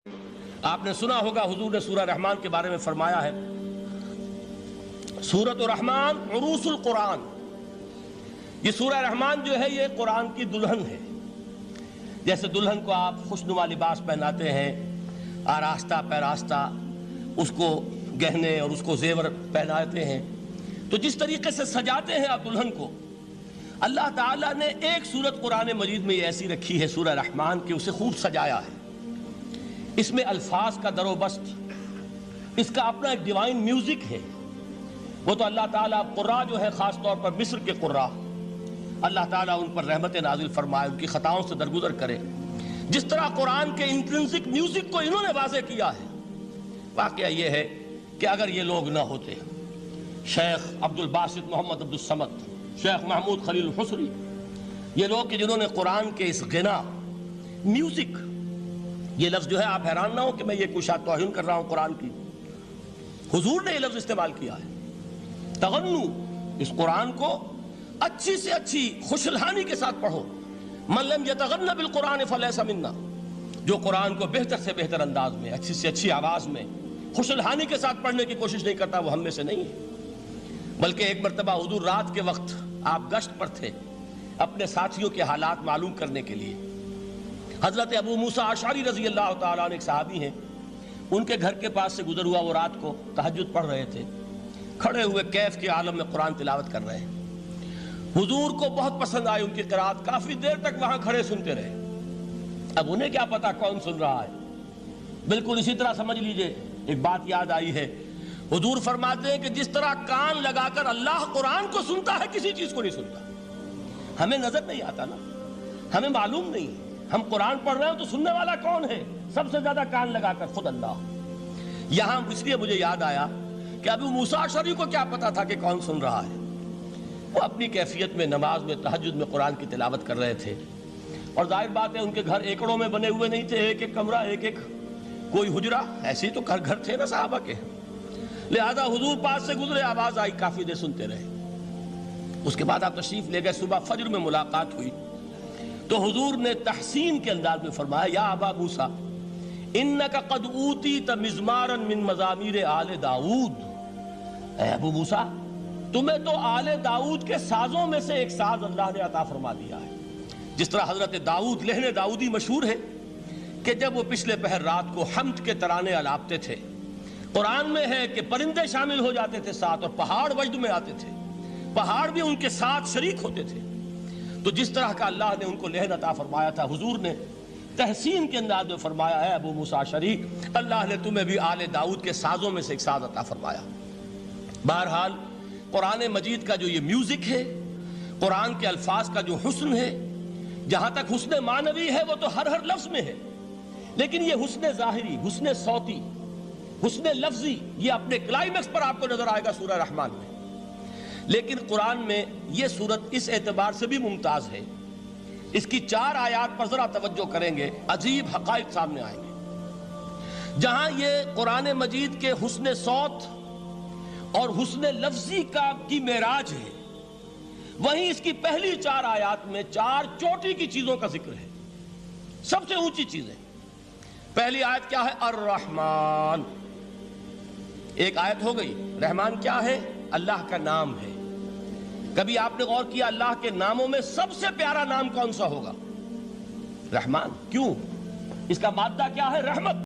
آپ نے سنا ہوگا حضور نے سورہ رحمان کے بارے میں فرمایا ہے، سورۃ الرحمن عروس القرآن۔ یہ سورہ رحمان جو ہے یہ قرآن کی دلہن ہے۔ جیسے دلہن کو آپ خوشنما لباس پہناتے ہیں، آراستہ پیراستہ اس کو گہنے اور اس کو زیور پہناتے ہیں، تو جس طریقے سے سجاتے ہیں آپ دلہن کو، اللہ تعالیٰ نے ایک سورت قرآن مجید میں یہ ایسی رکھی ہے سورہ رحمان کہ اسے خوب سجایا ہے۔ اس میں الفاظ کا در و بست، اس کا اپنا ایک ڈیوائن میوزک ہے۔ وہ تو اللہ تعالیٰ قراء جو ہے، خاص طور پر مصر کے قراء، اللہ تعالیٰ ان پر رحمت نازل فرمائے، ان کی خطاؤں سے درگزر کرے۔ جس طرح قرآن کے انٹرنسک میوزک کو انہوں نے واضح کیا ہے، واقعہ یہ ہے کہ اگر یہ لوگ نہ ہوتے، شیخ عبد الباسط محمد عبد الصمد، شیخ محمود خلیل الحصری، یہ لوگ کہ جنہوں نے قرآن کے اس غنا میوزک، یہ لفظ جو ہے آپ حیران نہ ہو کہ میں یہ کوئی شاید توہین کر رہا ہوں قرآن کی، حضور نے یہ لفظ استعمال کیا ہے، تغنو، اس قرآن کو اچھی سے اچھی خوشلہانی کے ساتھ پڑھو۔ من لم یتغن بالقرآن فلیس منا، جو قرآن کو بہتر سے بہتر انداز میں، اچھی سے اچھی آواز میں، خوشلہانی کے ساتھ پڑھنے کی کوشش نہیں کرتا، وہ ہم میں سے نہیں ہے۔ بلکہ ایک مرتبہ حضور رات کے وقت آپ گشت پر تھے اپنے ساتھیوں کے حالات معلوم کرنے کے لیے۔ حضرت ابو موسیٰ اشعری رضی اللہ تعالیٰ عنہ ایک صحابی ہیں، ان کے گھر کے پاس سے گزر ہوا، وہ رات کو تہجد پڑھ رہے تھے، کھڑے ہوئے کیف کے عالم میں قرآن تلاوت کر رہے ہیں۔ حضور کو بہت پسند آئی ان کی قرات، کافی دیر تک وہاں کھڑے سنتے رہے۔ اب انہیں کیا پتا کون سن رہا ہے، بالکل اسی طرح سمجھ لیجئے ایک بات یاد آئی ہے، حضور فرماتے ہیں کہ جس طرح کان لگا کر اللہ قرآن کو سنتا ہے، کسی چیز کو نہیں سنتا۔ ہمیں نظر نہیں آتا نا، ہمیں معلوم نہیں، ہم قرآن پڑھ رہے ہیں تو سننے والا کون ہے؟ سب سے زیادہ کان لگا کر خود اللہ۔ یہاں اس لیے مجھے یاد آیا کہ ابو موسیٰ اشعری کو کیا پتا تھا کہ کون سن رہا ہے؟ وہ اپنی کیفیت میں نماز میں تہجد میں قرآن کی تلاوت کر رہے تھے، اور ظاہر بات ہے ان کے گھر ایکڑوں میں بنے ہوئے نہیں تھے، ایک ایک کمرہ، ایک ایک کوئی حجرہ، ایسے ہی تو گھر تھے نا صحابہ کے، لہذا حضور پاس سے گزرے، آواز آئی، کافی دیر سنتے رہے۔ اس کے بعد آپ تشریف لے گئے، صبح فجر میں ملاقات ہوئی تو حضور نے تحسین کے انداز میں فرمایا، یا ابا موسیٰ انک قد اوتیت مزمارا من مزامیر آل داؤد، اے ابو موسیٰ تمہیں تو آل داؤد کے سازوں میں سے ایک ساز اللہ نے عطا فرما دیا ہے۔ جس طرح حضرت داؤد، لہن داؤدی مشہور ہے کہ جب وہ پچھلے پہر رات کو حمد کے ترانے الاپتے تھے، قرآن میں ہے کہ پرندے شامل ہو جاتے تھے ساتھ، اور پہاڑ وجد میں آتے تھے، پہاڑ بھی ان کے ساتھ شریک ہوتے تھے۔ تو جس طرح کا اللہ نے ان کو لہن عطا فرمایا تھا، حضور نے تحسین کے انداز میں فرمایا ہے، ابو موسیٰ اشعری اللہ نے تمہیں بھی آل داؤد کے سازوں میں سے ایک ساز عطا فرمایا۔ بہرحال قرآن مجید کا جو یہ میوزک ہے، قرآن کے الفاظ کا جو حسن ہے، جہاں تک حسن معنوی ہے وہ تو ہر لفظ میں ہے، لیکن یہ حسن ظاہری، حسن صوتی، حسن لفظی، یہ اپنے کلائمیکس پر آپ کو نظر آئے گا سورہ رحمان میں۔ لیکن قرآن میں یہ سورت اس اعتبار سے بھی ممتاز ہے، اس کی 4 آیات پر ذرا توجہ کریں گے، عجیب حقائق سامنے آئیں گے۔ جہاں یہ قرآن مجید کے حسن صوت اور حسن لفظی کی معراج ہے، وہیں اس کی پہلی 4 آیات میں 4 چوٹی کی چیزوں کا ذکر ہے، سب سے اونچی چیزیں۔ پہلی آیت کیا ہے؟ الرحمن، ایک آیت ہو گئی۔ رحمان کیا ہے؟ اللہ کا نام ہے۔ کبھی آپ نے غور کیا اللہ کے ناموں میں سب سے پیارا نام کون سا ہوگا؟ رحمان۔ کیوں؟ اس کا مادہ کیا ہے؟ رحمت۔